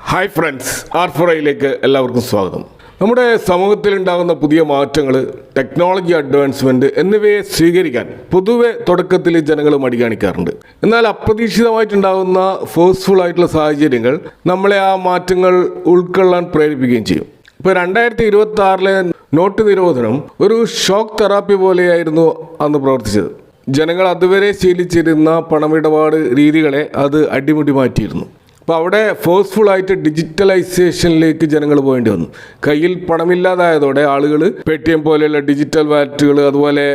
Hi friends, R4iലേക്ക് എല്ലാവർക്കും സ്വാഗതം. നമ്മുടെ സമൂഹത്തിലുണ്ടാകുന്ന പുതിയ മാറ്റങ്ങൾ, ടെക്നോളജി അഡ്വാൻസ്മെൻറ്റ് എന്നിവയെ സ്വീകരിക്കാൻ പൊതുവെ തുടക്കത്തിൽ ജനങ്ങൾ മടി കാണിക്കാറുണ്ട്. എന്നാൽ അപ്രതീക്ഷിതമായിട്ടുണ്ടാകുന്ന ഫോഴ്സ്ഫുൾ ആയിട്ടുള്ള സാഹചര്യങ്ങൾ നമ്മളെ ആ മാറ്റങ്ങൾ ഉൾക്കൊള്ളാൻ പ്രേരിപ്പിക്കുകയും ചെയ്യും. ഇപ്പോൾ 2026 നോട്ട് നിരോധനം ഒരു ഷോക്ക് തെറാപ്പി പോലെയായിരുന്നു അന്ന് പ്രവർത്തിച്ചത്. ജനങ്ങൾ അതുവരെ ശീലിച്ചിരുന്ന പണമിടപാട് രീതികളെ അത് അടിമുടി മാറ്റിയിരുന്നു. അപ്പോൾ അവിടെ ഫോഴ്സ്ഫുള്ളായിട്ട് ഡിജിറ്റലൈസേഷനിലേക്ക് ജനങ്ങൾ പോകേണ്ടി വന്നു. കയ്യിൽ പണമില്ലാതായതോടെ ആളുകൾ Paytm പോലെയുള്ള ഡിജിറ്റൽ വാലറ്റുകൾ, അതുപോലെ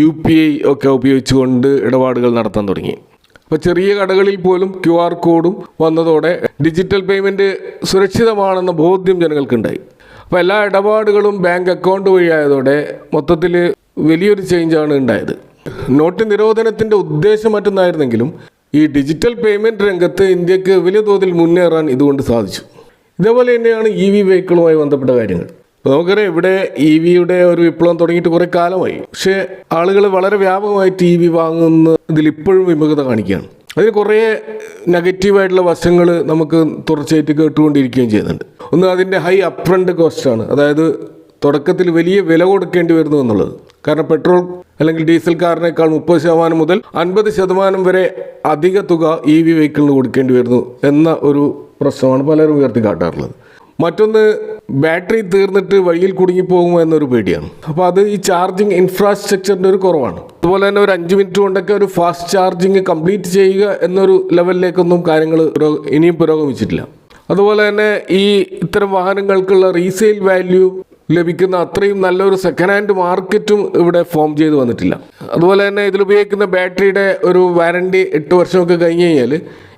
UPI ഒക്കെ ഉപയോഗിച്ചുകൊണ്ട് ഇടപാടുകൾ നടത്താൻ തുടങ്ങി. അപ്പോൾ ചെറിയ കടകളിൽ പോലും QR കോഡും വന്നതോടെ ഡിജിറ്റൽ പേയ്മെൻറ്റ് സുരക്ഷിതമാണെന്ന ബോധ്യം ജനങ്ങൾക്കുണ്ടായി. അപ്പോൾ എല്ലാ ഇടപാടുകളും ബാങ്ക് അക്കൗണ്ട് വഴിയായതോടെ മൊത്തത്തിൽ വലിയൊരു ചേഞ്ചാണ് ഉണ്ടായത്. നോട്ട് നിരോധനത്തിൻ്റെ ഉദ്ദേശം മറ്റൊന്നായിരുന്നെങ്കിലും ഈ ഡിജിറ്റൽ പേയ്മെൻറ്റ് രംഗത്ത് ഇന്ത്യക്ക് വലിയ തോതിൽ മുന്നേറാൻ ഇതുകൊണ്ട് സാധിച്ചു. ഇതേപോലെ തന്നെയാണ് EV വെഹിക്കിളുമായി ബന്ധപ്പെട്ട കാര്യങ്ങൾ. അപ്പോൾ നമുക്കറിയാം, ഇവിടെ EVയുടെ ഒരു വിപ്ലവം തുടങ്ങിയിട്ട് കുറേ കാലമായി. പക്ഷേ ആളുകൾ വളരെ വ്യാപകമായിട്ട് EV വാങ്ങുന്നതിൽ ഇപ്പോഴും വിമുഖത കാണിക്കുകയാണ്. അതിന് കുറേ നെഗറ്റീവായിട്ടുള്ള വശങ്ങൾ നമുക്ക് തുടർച്ചയായിട്ട് കേട്ടുകൊണ്ടിരിക്കുകയും ചെയ്യുന്നുണ്ട്. ഒന്ന്, അതിൻ്റെ ഹൈ അപ്ഫ്രണ്ട് കോസ്റ്റാണ്. അതായത് തുടക്കത്തിൽ വലിയ വില കൊടുക്കേണ്ടി വരുന്നു എന്നുള്ളത്. കാരണം പെട്രോൾ അല്ലെങ്കിൽ ഡീസൽ കാറിനേക്കാൾ 30% മുതൽ 50% വരെ അധിക തുക EV വെഹിക്കിളിന് കൊടുക്കേണ്ടി വരുന്നു എന്ന ഒരു പ്രശ്നമാണ് പലരും ഉയർത്തി കാട്ടാറുള്ളത്. മറ്റൊന്ന്, ബാറ്ററി തീർന്നിട്ട് വഴിയിൽ കുടുങ്ങിപ്പോകുമോ എന്നൊരു പേടിയാണ്. അപ്പോൾ അത് ഈ ചാർജിങ് ഇൻഫ്രാസ്ട്രക്ചറിൻ്റെ ഒരു കുറവാണ്. അതുപോലെ തന്നെ ഒരു 5 മിനിറ്റ് കൊണ്ടൊക്കെ ഒരു ഫാസ്റ്റ് ചാർജിങ് കംപ്ലീറ്റ് ചെയ്യുക എന്നൊരു ലെവലിലേക്കൊന്നും കാര്യങ്ങൾ ഇനിയും പുരോഗമിച്ചിട്ടില്ല. അതുപോലെ തന്നെ ഈ ഇത്തരം വാഹനങ്ങൾക്കുള്ള റീസെയിൽ വാല്യൂ ലഭിക്കുന്ന അത്രയും നല്ലൊരു സെക്കൻഡ് ഹാൻഡ് മാർക്കറ്റും ഇവിടെ ഫോം ചെയ്ത് വന്നിട്ടില്ല. അതുപോലെ തന്നെ ഇതിലുപയോഗിക്കുന്ന ബാറ്ററിയുടെ ഒരു വാറണ്ടി 8 വർഷമൊക്കെ കഴിഞ്ഞ് കഴിഞ്ഞാൽ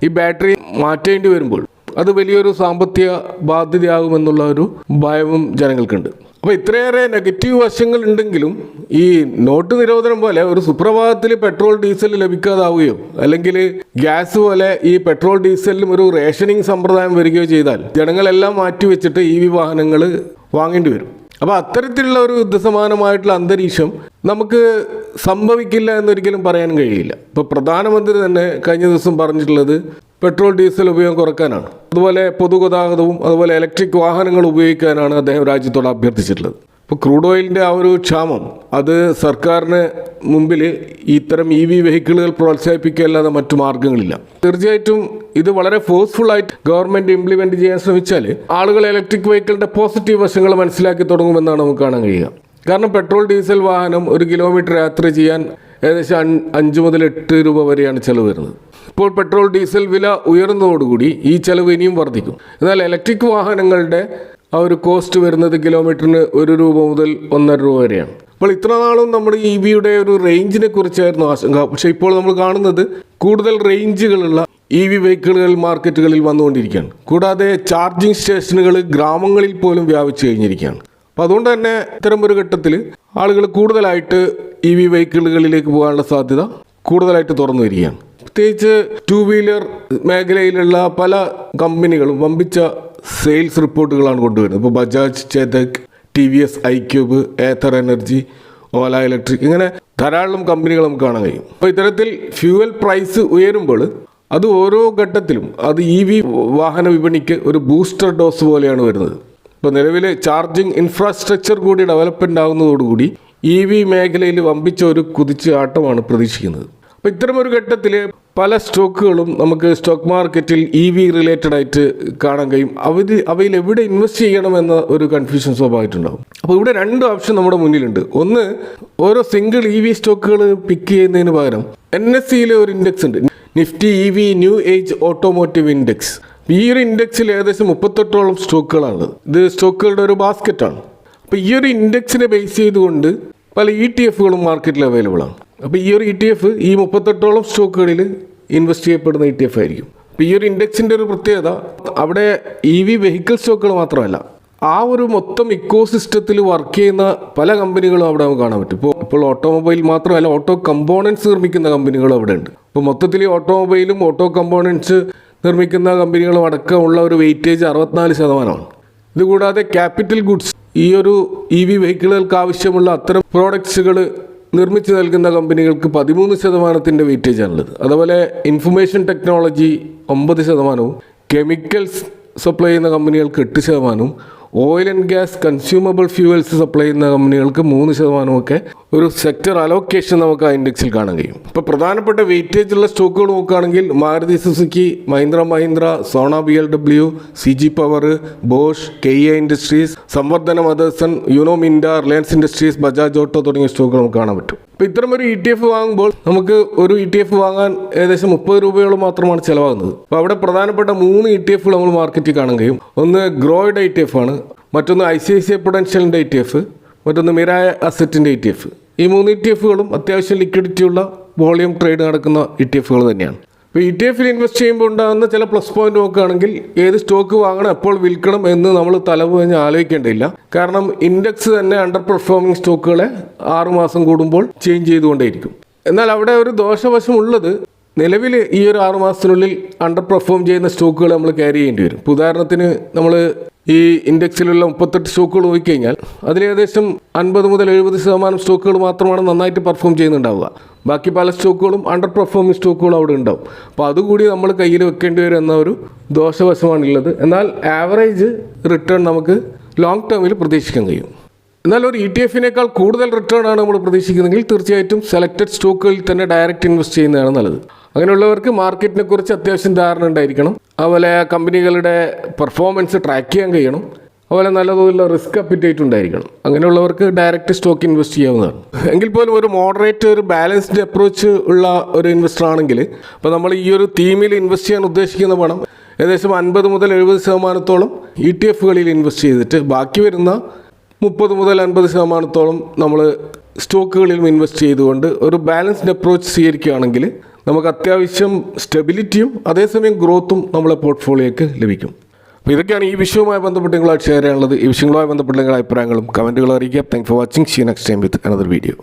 ഈ ബാറ്ററി മാറ്റേണ്ടി വരുമ്പോൾ അത് വലിയൊരു സാമ്പത്തിക ബാധ്യതയാകുമെന്നുള്ള ഒരു ഭയവും ജനങ്ങൾക്കുണ്ട്. അപ്പോൾ ഇത്രയേറെ നെഗറ്റീവ് വശങ്ങൾ ഉണ്ടെങ്കിലും ഈ നോട്ട് നിരോധനം പോലെ ഒരു സുപ്രഭാതത്തിൽ പെട്രോൾ ഡീസൽ ലഭിക്കാതാവുകയോ അല്ലെങ്കിൽ ഗ്യാസ് പോലെ ഈ പെട്രോൾ ഡീസലിലും ഒരു റേഷനിങ് സമ്പ്രദായം വരികയോ ചെയ്താൽ ജനങ്ങളെല്ലാം മാറ്റിവെച്ചിട്ട് EV വാഹനങ്ങൾ വാങ്ങേണ്ടി വരും. അപ്പോൾ അത്തരത്തിലുള്ള ഒരു യുദ്ധസമാനമായിട്ടുള്ള അന്തരീക്ഷം നമുക്ക് സംഭവിക്കില്ല എന്നൊരിക്കലും പറയാൻ കഴിയില്ല. ഇപ്പോൾ പ്രധാനമന്ത്രി തന്നെ കഴിഞ്ഞ ദിവസം പറഞ്ഞിട്ടുള്ളത് പെട്രോൾ ഡീസൽ ഉപയോഗം കുറയ്ക്കാനാണ്. അതുപോലെ പൊതുഗതാഗതവും അതുപോലെ ഇലക്ട്രിക് വാഹനങ്ങൾ ഉപയോഗിക്കാനാണ് അദ്ദേഹം രാജ്യത്തോട് അഭ്യർത്ഥിച്ചിട്ടുള്ളത്. ഇപ്പോൾ ക്രൂഡ് ഓയിലിൻ്റെ ആ ഒരു ക്ഷാമം അത് സർക്കാരിന് മുമ്പിൽ ഇത്തരം EV വെഹിക്കിളുകൾ പ്രോത്സാഹിപ്പിക്കുകയല്ലാതെ മറ്റു മാർഗ്ഗങ്ങളില്ല. തീർച്ചയായിട്ടും ഇത് വളരെ ഫോഴ്സ്ഫുള്ളായിട്ട് ഗവൺമെൻറ് ഇംപ്ലിമെൻറ്റ് ചെയ്യാൻ ശ്രമിച്ചാൽ ആളുകൾ ഇലക്ട്രിക് വെഹിക്കിളിൻ്റെ പോസിറ്റീവ് വശങ്ങൾ മനസ്സിലാക്കി തുടങ്ങുമെന്നാണ് നമുക്ക് കാണാൻ കഴിയുക. കാരണം പെട്രോൾ ഡീസൽ വാഹനം 1 കിലോമീറ്റർ യാത്ര ചെയ്യാൻ ഏകദേശം 5 മുതൽ 8 രൂപ വരെയാണ് ചിലവ് വരുന്നത്. ഇപ്പോൾ പെട്രോൾ ഡീസൽ വില ഉയർന്നതോടുകൂടി ഈ ചിലവ് ഇനിയും വർദ്ധിക്കും. എന്നാൽ ഇലക്ട്രിക് വാഹനങ്ങളുടെ ആ ഒരു കോസ്റ്റ് വരുന്നത് കിലോമീറ്ററിന് 1 രൂപ മുതൽ 1.5 രൂപ വരെയാണ്. അപ്പോൾ ഇത്ര നാളും നമ്മുടെ EVയുടെ ഒരു റേഞ്ചിനെ കുറിച്ചായിരുന്നു ആശങ്ക. പക്ഷേ ഇപ്പോൾ നമ്മൾ കാണുന്നത് കൂടുതൽ റേഞ്ചുകളുള്ള EV വെഹിക്കിളുകൾ മാർക്കറ്റുകളിൽ വന്നുകൊണ്ടിരിക്കുകയാണ്. കൂടാതെ ചാർജിങ് സ്റ്റേഷനുകൾ ഗ്രാമങ്ങളിൽ പോലും വ്യാപിച്ചു കഴിഞ്ഞിരിക്കുകയാണ്. അപ്പോൾ അതുകൊണ്ട് തന്നെ ഇത്തരം ഒരു ഘട്ടത്തിൽ ആളുകൾ കൂടുതലായിട്ട് EV വെഹിക്കിളുകളിലേക്ക് പോകാനുള്ള സാധ്യത കൂടുതലായിട്ട് തുറന്നു വരികയാണ്. പ്രത്യേകിച്ച് 2 വീലർ മേഖലയിലുള്ള പല കമ്പനികളും വമ്പിച്ച സെയിൽസ് റിപ്പോർട്ടുകളാണ് കൊണ്ടുവരുന്നത്. ഇപ്പോൾ ബജാജ്, ചേതക്, TVS, iQube, ഏത്തർ എനർജി, ഓല ഇലക്ട്രിക്, ഇങ്ങനെ ധാരാളം കമ്പനികൾ നമുക്ക് കാണാൻ കഴിയും. അപ്പോൾ ഇത്തരത്തിൽ ഫ്യൂവൽ പ്രൈസ് ഉയരുമ്പോൾ അത് ഓരോ ഘട്ടത്തിലും അത് EV വാഹന വിപണിക്ക് ഒരു ബൂസ്റ്റർ ഡോസ് പോലെയാണ് വരുന്നത്. ഇപ്പോൾ നിലവിൽ ചാർജിങ് ഇൻഫ്രാസ്ട്രക്ചർ കൂടി ഡെവലപ്മെൻ്റ് ആകുന്നതോടുകൂടി EV മേഖലയിൽ വമ്പിച്ച ഒരു കുതിച്ച് ആട്ടമാണ് പ്രതീക്ഷിക്കുന്നത്. അപ്പോൾ ഇത്തരമൊരു ഘട്ടത്തിൽ പല സ്റ്റോക്കുകളും നമുക്ക് സ്റ്റോക്ക് മാർക്കറ്റിൽ EV റിലേറ്റഡ് ആയിട്ട് കാണാൻ കഴിയും. അവയിൽ എവിടെ ഇൻവെസ്റ്റ് ചെയ്യണമെന്ന ഒരു കൺഫ്യൂഷൻ സ്വാഭാവികമായിട്ടുണ്ടാകും. അപ്പോൾ ഇവിടെ 2 ഓപ്ഷൻ നമ്മുടെ മുന്നിലുണ്ട്. ഒന്ന്, ഓരോ സിംഗിൾ EV സ്റ്റോക്കുകൾ പിക്ക് ചെയ്യുന്നതിന് പകരം NSEയിലെ ഒരു ഇൻഡെക്സ് ഉണ്ട്, Nifty EV new age automotive index. ഈ ഒരു ഇൻഡെക്സിൽ ഏകദേശം 38ഓളം സ്റ്റോക്കുകളാണ്. ഇത് സ്റ്റോക്കുകളുടെ ഒരു ബാസ്ക്കറ്റാണ്. അപ്പോൾ ഈ ഒരു ഇൻഡെക്സിനെ ബേസ് ചെയ്തുകൊണ്ട് പല ETFകളും മാർക്കറ്റിൽ അവൈലബിൾ ആണ്. അപ്പോൾ ഈ ഒരു ETF ഈ 38ഓളം സ്റ്റോക്കുകളിൽ ഇൻവെസ്റ്റ് ചെയ്യപ്പെടുന്ന ETF ആയിരിക്കും. അപ്പോൾ ഈ ഒരു ഇൻഡെക്സിൻ്റെ ഒരു പ്രത്യേകത, അവിടെ EV വെഹിക്കിൾ സ്റ്റോക്കുകൾ മാത്രമല്ല, ആ ഒരു മൊത്തം ഇക്കോസിസ്റ്റത്തിൽ വർക്ക് ചെയ്യുന്ന പല കമ്പനികളും അവിടെ നമുക്ക് കാണാൻ പറ്റും. ഇപ്പോൾ ഓട്ടോമൊബൈൽ മാത്രമല്ല, ഓട്ടോ കമ്പോണൻസ് നിർമ്മിക്കുന്ന കമ്പനികളും അവിടെ ഉണ്ട്. അപ്പോൾ മൊത്തത്തിൽ ഓട്ടോമൊബൈലും ഓട്ടോ കമ്പോണൻസ് നിർമ്മിക്കുന്ന കമ്പനികളും അടക്കമുള്ള ഒരു വെയിറ്റേജ് 64%. ഇതുകൂടാതെ ക്യാപിറ്റൽ ഗുഡ്സ്, ഈ ഒരു EV വെഹിക്കിളുകൾക്ക് ആവശ്യമുള്ള അത്തരം പ്രോഡക്ട്സുകൾ നിർമ്മിച്ച് നൽകുന്ന കമ്പനികൾക്ക് 13% വെയിറ്റേജാണുള്ളത്. അതുപോലെ ഇൻഫർമേഷൻ ടെക്നോളജി 9%, കെമിക്കൽസ് സപ്ലൈ ചെയ്യുന്ന കമ്പനികൾക്ക് 8%, oil and gas consumable fuels supply ചെയ്യുന്ന കമ്പനികൾക്ക് 3% ഒരു സെക്ടർ അലോക്കേഷൻ നമുക്ക് ആ ഇൻഡെക്സിൽ കാണാൻ കഴിയും. ഇപ്പോൾ പ്രധാനപ്പെട്ട വെയിറ്റേജ് ഉള്ള സ്റ്റോക്കുകൾ നോക്കുകയാണെങ്കിൽ Maruti Suzuki, Mahindra, Sona BLW, CG Power, Bosch, KA Industries, Samvardhana Motherson, Uno Minda, Reliance Industries, Bajaj Auto തുടങ്ങിയ സ്റ്റോക്കുകൾ നമുക്ക് കാണാൻ പറ്റും. അപ്പോൾ ഇത്തരം ഒരു ETF വാങ്ങുമ്പോൾ നമുക്ക് ഒരു ETF വാങ്ങാൻ ഏകദേശം 30 രൂപയോളം മാത്രമാണ് ചിലവാകുന്നത്. അപ്പോൾ അവിടെ പ്രധാനപ്പെട്ട 3 ETF നമ്മൾ മാർക്കറ്റിൽ കാണാൻ കഴിയും. ഒന്ന് ഗ്രോയുടെ ETF ആണ്, മറ്റൊന്ന് ICICI പ്രൊഡൻഷ്യലിൻ്റെ ETF, മറ്റൊന്ന് മിറായ അസറ്റിൻ്റെ ETF. ഈ 3 ETFകളും അത്യാവശ്യം ലിക്വിഡിറ്റിയുള്ള വോളിയം ട്രേഡ് നടക്കുന്ന ETFകൾ തന്നെയാണ്. അപ്പോൾ ETF-ൽ ഇൻവെസ്റ്റ് ചെയ്യുമ്പോൾ ഉണ്ടാകുന്ന ചില പ്ലസ് പോയിന്റ് നോക്കുകയാണെങ്കിൽ ഏത് സ്റ്റോക്ക് വാങ്ങണം, എപ്പോൾ വിൽക്കണം എന്ന് നമ്മൾ തലവുകഞ്ഞ് ആലോചിക്കേണ്ടതില്ല. കാരണം ഇൻഡെക്സ് തന്നെ അണ്ടർ പെർഫോമിംഗ് സ്റ്റോക്കുകളെ 6 മാസം കൂടുമ്പോൾ ചേഞ്ച് ചെയ്തുകൊണ്ടേയിരിക്കും. എന്നാൽ അവിടെ ഒരു ദോഷവശമുള്ളത്, നിലവിൽ ഈ ഒരു 6 മാസത്തിനുള്ളിൽ അണ്ടർ പെർഫോം ചെയ്യുന്ന സ്റ്റോക്കുകൾ നമ്മൾ ക്യാരി ചെയ്യേണ്ടി വരും. ഇപ്പോൾ ഉദാഹരണത്തിന് നമ്മൾ ഈ ഇൻഡെക്സിലുള്ള 38 സ്റ്റോക്കുകൾ നോക്കിക്കഴിഞ്ഞാൽ അതിൽ ഏകദേശം 50 മുതൽ 70% സ്റ്റോക്കുകൾ മാത്രമാണ് നന്നായിട്ട് പെർഫോം ചെയ്യുന്നുണ്ടാവുക. ബാക്കി പല സ്റ്റോക്കുകളും അണ്ടർ പെർഫോമിംഗ് സ്റ്റോക്കുകളും അവിടെ ഉണ്ടാവും. അപ്പോൾ അതുകൂടി നമ്മൾ കയ്യിൽ വെക്കേണ്ടി വരും എന്ന ഒരു ദോഷവശമാണുള്ളത്. എന്നാൽ ആവറേജ് റിട്ടേൺ നമുക്ക് ലോങ് ടേമിൽ പ്രതീക്ഷിക്കാൻ കഴിയും. എന്നാൽ ഒരു ETF-നേക്കാൾ കൂടുതൽ റിട്ടേൺ ആണ് നമ്മൾ പ്രതീക്ഷിക്കുന്നതെങ്കിൽ തീർച്ചയായിട്ടും സെലക്റ്റഡ് സ്റ്റോക്കുകളിൽ തന്നെ ഡയറക്റ്റ് ഇൻവെസ്റ്റ് ചെയ്യുന്നതാണ് നല്ലത്. അങ്ങനെയുള്ളവർക്ക് മാർക്കറ്റിനെ കുറിച്ച് അത്യാവശ്യം ധാരണ ഉണ്ടായിരിക്കണം. അതുപോലെ കമ്പനികളുടെ പെർഫോമൻസ് ട്രാക്ക് ചെയ്യാൻ കഴിയണം. അതുപോലെ നല്ലതുപോലെ റിസ്ക് അപ്പിറ്റേറ്റ് ഉണ്ടായിരിക്കണം. അങ്ങനെയുള്ളവർക്ക് ഡയറക്റ്റ് സ്റ്റോക്ക് ഇൻവെസ്റ്റ് ചെയ്യാവുന്നതാണ്. എങ്കിൽ പോലും ഒരു മോഡറേറ്റ്, ഒരു ബാലൻസ്ഡ് അപ്രോച്ച് ഉള്ള ഒരു ഇൻവെസ്റ്റർ ആണെങ്കിൽ, അപ്പോൾ നമ്മൾ ഈ ഒരു തീമിൽ ഇൻവെസ്റ്റ് ചെയ്യാൻ ഉദ്ദേശിക്കുന്ന പണം ഏകദേശം 50 മുതൽ 70% ETF-കളിൽ ഇൻവെസ്റ്റ് ചെയ്തിട്ട് ബാക്കി വരുന്ന 30 മുതൽ 50% നമ്മൾ സ്റ്റോക്കുകളിലും ഇൻവെസ്റ്റ് ചെയ്തുകൊണ്ട് ഒരു ബാലൻസ്ഡ് അപ്രോച്ച് സ്വീകരിക്കുകയാണെങ്കിൽ നമുക്ക് അത്യാവശ്യം സ്റ്റെബിലിറ്റിയും അതേസമയം ഗ്രോത്തും നമ്മളെ പോർട്ട്ഫോളിയോയ്ക്ക് ലഭിക്കും. അപ്പോൾ ഇതൊക്കെയാണ് ഈ വിഷയവുമായി ബന്ധപ്പെട്ട് നിങ്ങളായിട്ട് ഷെയർ ചെയ്യാനുള്ളത്. ഈ വിഷയങ്ങളുമായി ബന്ധപ്പെട്ട നിങ്ങളുടെ അഭിപ്രായങ്ങളും കമൻറ്റുകളും അറിയിക്കുക. Thank for watching. See you next time with another video.